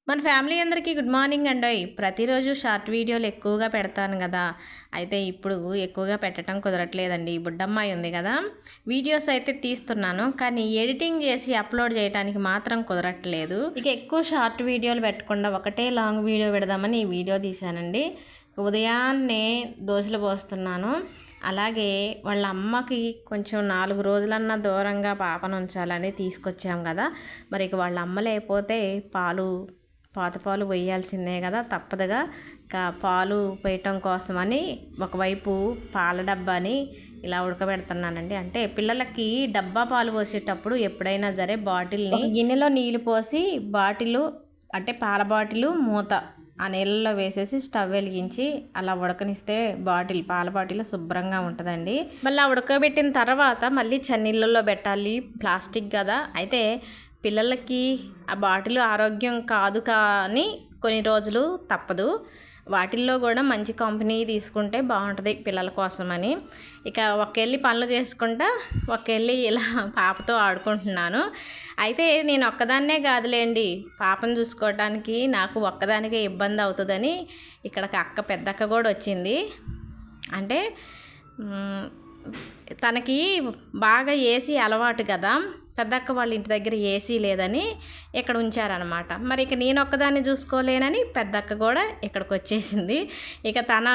మన ఫ్యామిలీ అందరికీ good morning అండి. ప్రతిరోజు షార్ట్ వీడియోలు ఎక్కువగా పెడతాను కదా. అయితే ఇప్పుడు ఎక్కువగా పెట్టడం కుదరట్లేదండి. బుడ్డమ్మాయి ఉంది కదా, వీడియోస్ అయితే తీస్తున్నాను, కానీ ఎడిటింగ్ చేసి అప్లోడ్ చేయడానికి మాత్రం కుదరట్లేదు. ఇక ఎక్కువ షార్ట్ వీడియోలు పెట్టకుండా ఒకటే లాంగ్ వీడియో పెడదామని ఈ వీడియో తీశానండి. ఉదయాన్నే దోశలు పోస్తున్నాను. అలాగే వాళ్ళ అమ్మకి కొంచెం 4 రోజులన్నా దూరంగా పాపను ఉంచాలని తీసుకొచ్చాం కదా. మరి ఇక వాళ్ళ అమ్మ లేకపోతే పాత పాలు వేయాల్సిందే కదా, తప్పదుగా. ఇంకా పాలు పోయటం కోసమని ఒకవైపు పాల డబ్బాని ఇలా ఉడకబెడుతున్నానండి. అంటే పిల్లలకి డబ్బా పాలు పోసేటప్పుడు ఎప్పుడైనా సరే బాటిల్ని గిన్నెలో నీళ్ళు పోసి బాటిల్ అంటే పాల బాటిల్ మూత ఆ నీళ్ళలో వేసేసి స్టవ్ వెలిగించి అలా ఉడకనిస్తే పాల బాటిల్ శుభ్రంగా ఉంటుందండి. మళ్ళీ ఉడకబెట్టిన తర్వాత మళ్ళీ చన్నీళ్ళల్లో పెట్టాలి, ప్లాస్టిక్ కదా. అయితే పిల్లలకి ఆ బాటిల్ ఆరోగ్యం కాదు, కానీ కొన్ని రోజులు తప్పదు. వాటిల్లో కూడా మంచి కంపెనీ తీసుకుంటే బాగుంటుంది పిల్లల కోసమని. ఇక ఒకెళ్ళి పనులు చేసుకుంటా ఒకెళ్ళి ఇలా పాపతో ఆడుకుంటున్నాను. అయితే నేను ఒక్కదాన్నే కాదులేండి, పాపను చూసుకోవడానికి నాకు ఒక్కదానికే ఇబ్బంది అవుతుందని ఇక్కడికి పెద్దక్క కూడా వచ్చింది. అంటే తనకి బాగా ఏసీ అలవాటు కదా, పెద్దక్క వాళ్ళ ఇంటి దగ్గర ఏసీ లేదని ఇక్కడ ఉంచారనమాట. మరి ఇక నేను ఒక్కదాన్ని చూసుకోలేనని పెద్దక్క కూడా ఇక్కడికి వచ్చేసింది. ఇక తన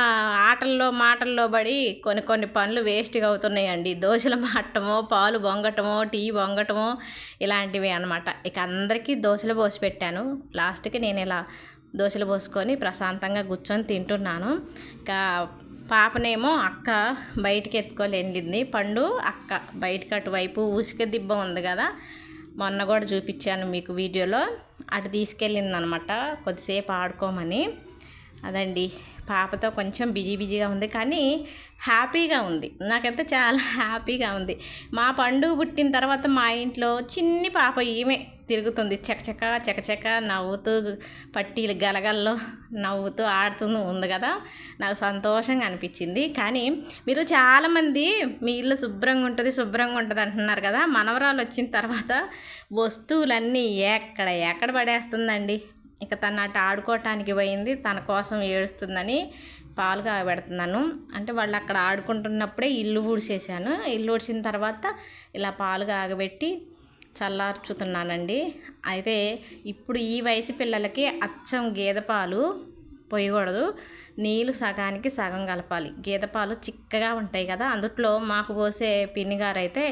మాటల్లో పడి కొన్ని పనులు వేస్ట్గా అవుతున్నాయండి. దోశలు మాటమో, పాలు బొంగటమో, టీ బొంగటమో ఇలాంటివి అనమాట. ఇక అందరికీ దోశలు పోసి పెట్టాను. లాస్ట్కి నేను ఇలా దోశలు పోసుకొని ప్రశాంతంగా కూర్చొని తింటున్నాను. ఇక పాపనేమో అక్క బయటికి ఎత్తుకోలేనింది. పండు అక్క బయటకు అటువైపు ఊసిక దిబ్బ ఉంది కదా, మొన్న కూడా చూపించాను మీకు వీడియోలో, అటు తీసుకెళ్ళింది అనమాట కొద్దిసేపు ఆడుకోమని. అదండి, పాపతో కొంచెం బిజీగా ఉంది, కానీ హ్యాపీగా ఉంది. నాకైతే చాలా హ్యాపీగా ఉంది. మా పండుగ పుట్టిన తర్వాత మా ఇంట్లో చిన్ని పాప ఈమె తిరుగుతుంది, చకచక నవ్వుతూ, పట్టీలు గలగల్లో నవ్వుతూ ఆడుతూ ఉంది కదా. నాకు సంతోషంగా అనిపించింది. కానీ మీరు చాలామంది మీ ఇల్లు శుభ్రంగా ఉంటుంది అంటున్నారు కదా. మనవరాలు వచ్చిన తర్వాత వస్తువులన్నీ ఎక్కడ పడేస్తుందండి. ఇక తను అటు ఆడుకోవటానికి పోయింది, తన కోసం ఏడుస్తుందని పాలు కాగబెడుతున్నాను. అంటే వాళ్ళు అక్కడ ఆడుకుంటున్నప్పుడే ఇల్లు ఊడ్చేసాను. ఇల్లు ఊడ్చిన తర్వాత ఇలా పాలు కాగబెట్టి చల్లార్చుతున్నానండి. అయితే ఇప్పుడు ఈ వయసు పిల్లలకి అచ్చం గేదె పాలు పోయకూడదు, నీళ్ళు సగానికి సగం కలపాలి. గేదె పాలు చిక్కగా ఉంటాయి కదా, అందుట్లో మాకు పోసే పిన్నిగారు అయితే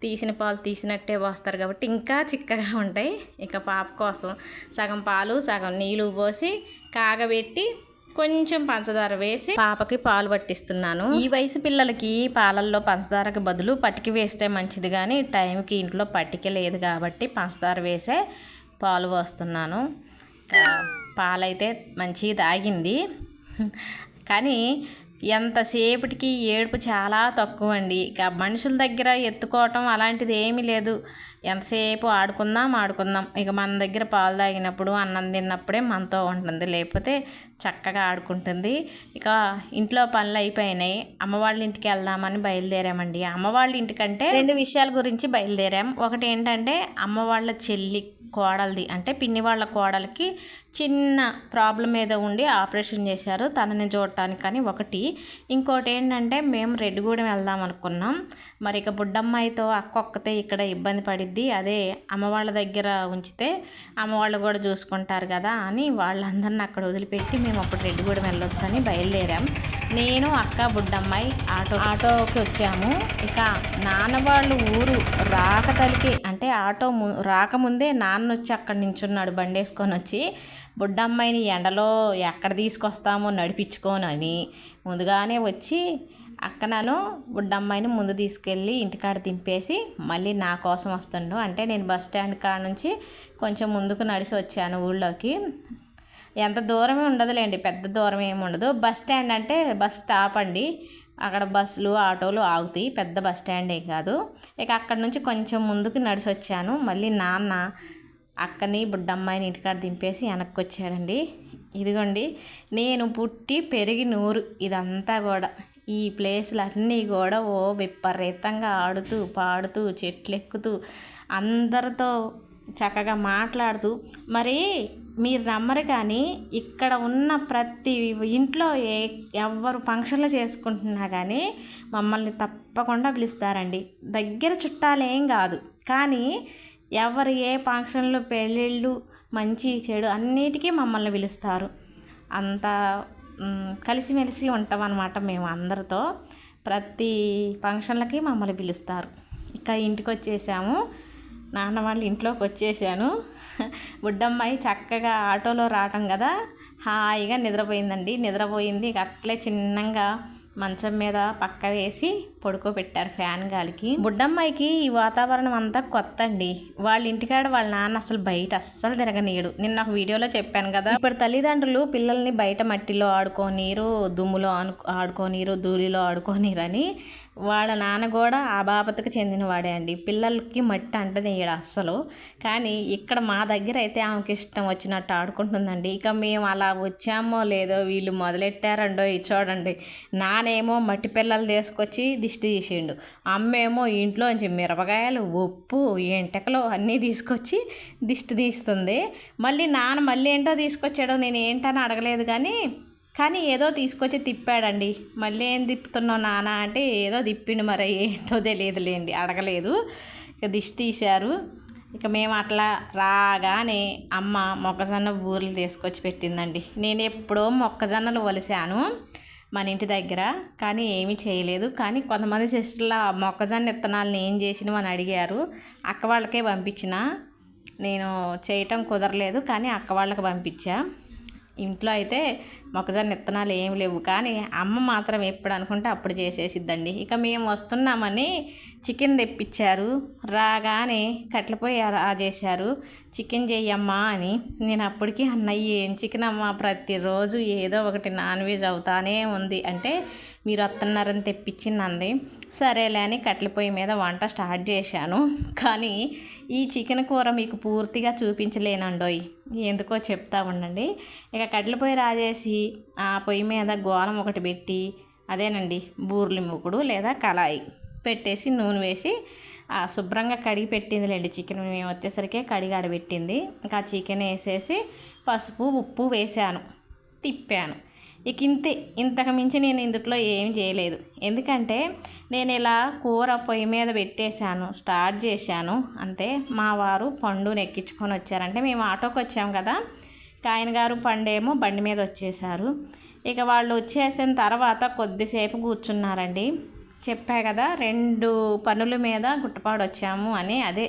తీసిన పాలు తీసినట్టే పోస్తారు కాబట్టి ఇంకా చిక్కగా ఉంటాయి. ఇక పాప కోసం సగం పాలు సగం నీళ్ళు పోసి కాగబెట్టి కొంచెం పంచదార వేసి పాపకి పాలు పట్టిస్తున్నాను. ఈ వయసు పిల్లలకి పాలల్లో పంచదారకు బదులు పట్టిక వేస్తే మంచిది, కానీ టైంకి ఇంట్లో పట్టిక లేదు కాబట్టి పంచదార వేసే పాలు పోస్తున్నాను. పాలైతే మంచిగా తాగింది, కానీ ఎంతసేపటికి ఏడుపు చాలా తక్కువ అండి. ఇక మనుషుల దగ్గర ఎత్తుకోవటం అలాంటిది ఏమీ లేదు. ఎంతసేపు ఆడుకుందాం. ఇక మన దగ్గర పాలు తాగినప్పుడు అన్నం తిన్నప్పుడే మనతో ఉంటుంది, లేకపోతే చక్కగా ఆడుకుంటుంది. ఇక ఇంట్లో పనులు అయిపోయినాయి, అమ్మ వాళ్ళ ఇంటికి వెళ్దామని బయలుదేరామండి. అమ్మ వాళ్ళ ఇంటికంటే 2 విషయాల గురించి బయలుదేరాం. ఒకటి ఏంటంటే అమ్మ వాళ్ళ చెల్లి కోడలిది, అంటే పిన్ని వాళ్ళ కోడలికి చిన్న ప్రాబ్లం ఏదో ఉండి ఆపరేషన్ చేశారు, తనని చూడటానికి. కానీ ఒకటి, ఇంకోటి ఏంటంటే మేము రెడ్డిగూడెం వెళ్దాం అనుకున్నాం. మరి ఇక బుడ్డమ్మాయితో అక్కొక్కతే ఇక్కడ ఇబ్బంది పడిద్ది, అదే అమ్మ వాళ్ళ దగ్గర ఉంచితే అమ్మ వాళ్ళు కూడా చూసుకుంటారు కదా అని వాళ్ళందరిని అక్కడ వదిలిపెట్టి మేము అప్పుడు రెడ్డిగూడెం వెళ్ళొచ్చని బయలుదేరాం. నేను అక్క బుడ్డమ్మాయి ఆటోకి వచ్చాము. ఇక నాన్న వాళ్ళు ఊరు రాకతలికి, అంటే ఆటో రాకముందే నాన్న వచ్చి అక్కడ నించున్నాడు బండేసుకొని వచ్చి. బుడ్డమ్మాయిని ఎండలో ఎక్కడ తీసుకొస్తామో నడిపించుకొని అని ముందుగానే వచ్చి నన్ను బుడ్డమ్మాయిని ముందు తీసుకెళ్ళి ఇంటికాడ దింపేసి మళ్ళీ నా కోసం వస్తుండు. అంటే నేను బస్ స్టాండ్ కాడ నుంచి కొంచెం ముందుకు నడిచి వచ్చాను ఊళ్ళోకి. ఎంత దూరమే ఉండదులేండి, పెద్ద దూరం ఏమి ఉండదు. బస్ స్టాండ్ అంటే బస్ స్టాప్ అండి, అక్కడ బస్సులు ఆటోలు ఆగుతాయి, పెద్ద బస్ స్టాండ్ ఏం కాదు. ఇక అక్కడ నుంచి కొంచెం ముందుకు నడిచి వచ్చాను. మళ్ళీ నాన్న అక్కని బుడ్డమ్మాయిని ఇంటికాడ దింపేసి వెనక్కి వచ్చాడండి. ఇదిగోండి, నేను పుట్టి పెరిగిన ఊరు ఇదంతా కూడా. ఈ ప్లేస్లన్నీ కూడా విపరీతంగా ఆడుతూ పాడుతూ చెట్లు ఎక్కుతూ అందరితో చక్కగా మాట్లాడుతూ మరి మీరు నమ్మరు కానీ ఇక్కడ ఉన్న ప్రతి ఇంట్లో ఎవరు ఫంక్షన్లు చేసుకుంటున్నా కానీ మమ్మల్ని తప్పకుండా పిలుస్తారండి. దగ్గర చుట్టాలేం కాదు, కానీ ఎవరు ఏ ఫంక్షన్లు పెళ్ళిళ్ళు మంచి చెడు అన్నిటికీ మమ్మల్ని పిలుస్తారు. అంత కలిసిమెలిసి ఉంటాం అన్నమాట మేము అందరితో. ప్రతి ఫంక్షన్లకి మమ్మల్ని పిలుస్తారు. ఇక ఇంటికి వచ్చేసాము, నాన్న వాళ్ళ ఇంట్లోకి వచ్చేసాను. బుడ్డమ్మాయి చక్కగా ఆటోలో రావటం కదా హాయిగా నిద్రపోయింది. అట్లే చిన్నగా మంచం మీద పక్క వేసి పడుకోబెట్టారు ఫ్యాన్ గాలికి. బుడ్డమ్మాయికి ఈ వాతావరణం అంతా కొత్త అండి. వాళ్ళ ఇంటికాడ వాళ్ళ నాన్న అసలు బయట అస్సలు తిరగనీయడు. నిన్న ఒక వీడియోలో చెప్పాను కదా, ఇప్పుడు తల్లిదండ్రులు పిల్లల్ని బయట మట్టిలో ఆడుకోనీరు, దుమ్ములో ఆడుకోనీరు, ధూళిలో ఆడుకోనీరని వాళ్ళ నాన్న కూడా ఆ బాపతకు చెందినవాడే అండి. పిల్లలకి మట్టి అంటనేయడు అస్సలు. కానీ ఇక్కడ మా దగ్గర అయితే ఆమెకి ఇష్టం వచ్చినట్టు ఆడుకుంటుందండి. ఇక మేము అలా వచ్చామో లేదో వీళ్ళు మొదలెట్టారండో చూడండి. నానేమో మట్టి పిల్లలు తీసుకొచ్చి దిష్టి తీసిండు, అమ్మేమో ఇంట్లోంచి మిరపకాయలు, ఉప్పు, ఎంటకలు అన్నీ తీసుకొచ్చి దిష్టి తీస్తుంది. నాన్న మళ్ళీ ఏంటో తీసుకొచ్చాడో నేను ఏంటని అడగలేదు, కానీ ఏదో తీసుకొచ్చి తిప్పాడండి. మళ్ళీ ఏం తిప్పుతున్నావు నాన్న అంటే ఏదో తిప్పిండు, మరి ఏంటో తెలియదులేండి, అడగలేదు. ఇక దిష్టి తీశారు. ఇక మేము అట్లా రాగానే అమ్మ మొక్కజొన్న బూరెలు తీసుకొచ్చి పెట్టిందండి. నేను ఎప్పుడో మొక్కజొన్నలు ఒలిసాను మన ఇంటి దగ్గర, కానీ ఏమీ చేయలేదు. కానీ కొంతమంది సిస్టర్ల మొక్కజొన్న విత్తనాలను ఏం చేసినవి అని అడిగారు. అక్క వాళ్ళకే పంపించిన, నేను చేయటం కుదరలేదు, కానీ అక్క వాళ్ళకి పంపించా. ఇంట్లో అయితే మొక్కజొన్న విత్తనాలు ఏమి లేవు, కానీ అమ్మ మాత్రం ఎప్పుడు అనుకుంటే అప్పుడు చేసేసిద్దండి. ఇక మేము వస్తున్నామని చికెన్ తెప్పించారు. రాగానే కట్లపోయి చేశారు, చికెన్ చెయ్యమ్మా అని. నేను అప్పటికి అన్నయ్య ఏం చికెన్ అమ్మ, ప్రతిరోజు ఏదో ఒకటి నాన్ వెజ్ అవుతానే ఉంది అంటే మీరు వస్తున్నారని తెప్పించింది. సరేలే అని కట్టెల పొయ్యి మీద వంట స్టార్ట్ చేశాను. కానీ ఈ చికెన్ కూర మీకు పూర్తిగా చూపించలేనండోయ్, ఎందుకో చెప్తా ఉండండి. ఇక కట్టెల పొయ్యి రాజేసి ఆ పొయ్యి మీద గోలం ఒకటి పెట్టి, అదేనండి బూర్లు మూకుడు లేదా కళాయి పెట్టేసి నూనె వేసి శుభ్రంగా కడిగి పెట్టిందిలేండి. చికెన్ మేము వచ్చేసరికి కడిగి ఆడబెట్టింది. ఇంకా చికెన్ వేసేసి పసుపు ఉప్పు వేసాను, తిప్పాను. ఇక ఇంతకు మించి నేను ఇందులో ఏం చేయలేదు. ఎందుకంటే నేను ఇలా కూర పొయ్యి మీద పెట్టేశాను, స్టార్ట్ చేశాను అంతే. మా వారు పండుని ఎక్కించుకొని వచ్చారంటే మేము ఆటోకి వచ్చాము కదా, ఆయన గారు పండేమో బండి మీద వచ్చేసారు. ఇక వాళ్ళు వచ్చేసిన తర్వాత కొద్దిసేపు కూర్చున్నారండి. చెప్పా కదా 2 పనుల మీద గుట్టపాడు వచ్చాము అని, అదే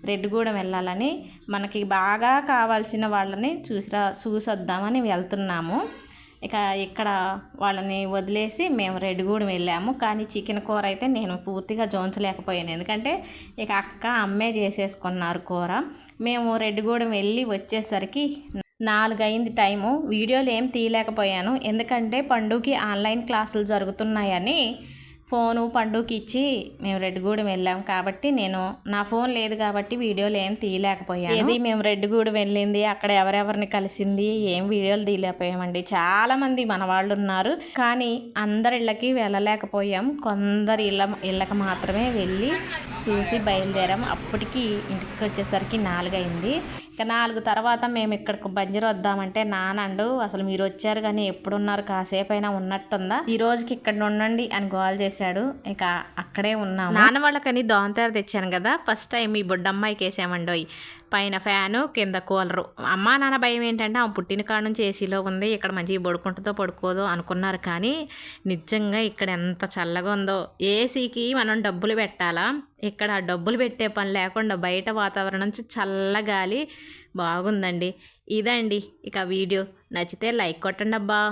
రెడ్డిగూడెం వెళ్ళాలని, మనకి బాగా కావాల్సిన వాళ్ళని చూసొద్దామని వెళ్తున్నాము. ఇక ఇక్కడ వాళ్ళని వదిలేసి మేము రెడ్డిగూడెం వెళ్ళాము. కానీ చికెన్ కూర అయితే నేను పూర్తిగా జోంచలేకపోయాను, ఎందుకంటే ఇక అక్క అమ్మే చేసేసుకున్నారు కూర. మేము రెడ్డిగూడెం వెళ్ళి వచ్చేసరికి 4 అయింది టైము. వీడియోలు ఏం తీయలేకపోయాను, ఎందుకంటే పండుకి ఆన్లైన్ క్లాసులు జరుగుతున్నాయని ఫోను పండుకి ఇచ్చి మేము రెడ్డిగూడెం వెళ్ళాం. కాబట్టి నేను నా ఫోన్ లేదు కాబట్టి వీడియోలు ఏం తీయలేకపోయాను. ఇది మేము రెడ్డిగూడెం వెళ్ళింది, అక్కడ ఎవరెవరిని కలిసింది ఏం వీడియోలు తీయలేకపోయామండి. చాలామంది మన వాళ్ళు ఉన్నారు, కానీ అందరి ఇళ్ళకి వెళ్ళలేకపోయాం. కొందరు ఇళ్ళకి మాత్రమే వెళ్ళి చూసి బయలుదేరాం. అప్పటికి ఇంటికి వచ్చేసరికి 4 అయింది. ఇక 4 తర్వాత మేము ఇక్కడికి బంజరు వద్దామంటే నానండు అసలు మీరు వచ్చారు కానీ ఎప్పుడున్నారు, కాసేపు అయినా ఉన్నట్టుందా, ఈ రోజుకి ఇక్కడ ఉండండి అని గోల్ చేశాడు. ఇక అక్కడే ఉన్నాము. నాన్న వాళ్ళకని దోమతెర తెచ్చాను కదా, ఫస్ట్ టైం ఈ బుడ్డమ్మాయికి వేసామండోయ్. పైన ఫ్యాను, కింద కూలరు. అమ్మా నాన్న భయం ఏంటంటే ఆమె పుట్టిన కాడ నుంచి ఏసీలో ఉంది, ఇక్కడ మంచిగా పడుకుంటుందో పడుకోదో అనుకున్నారు. కానీ నిజంగా ఇక్కడ ఎంత చల్లగా ఉందో. ఏసీకి మనం డబ్బులు పెట్టాలా, ఇక్కడ డబ్బులు పెట్టే పని లేకుండా బయట వాతావరణం నుంచి చల్లగాలి బాగుందండి. ఇదండి ఇక వీడియో నచ్చితే లైక్ కొట్టండి అబ్బా.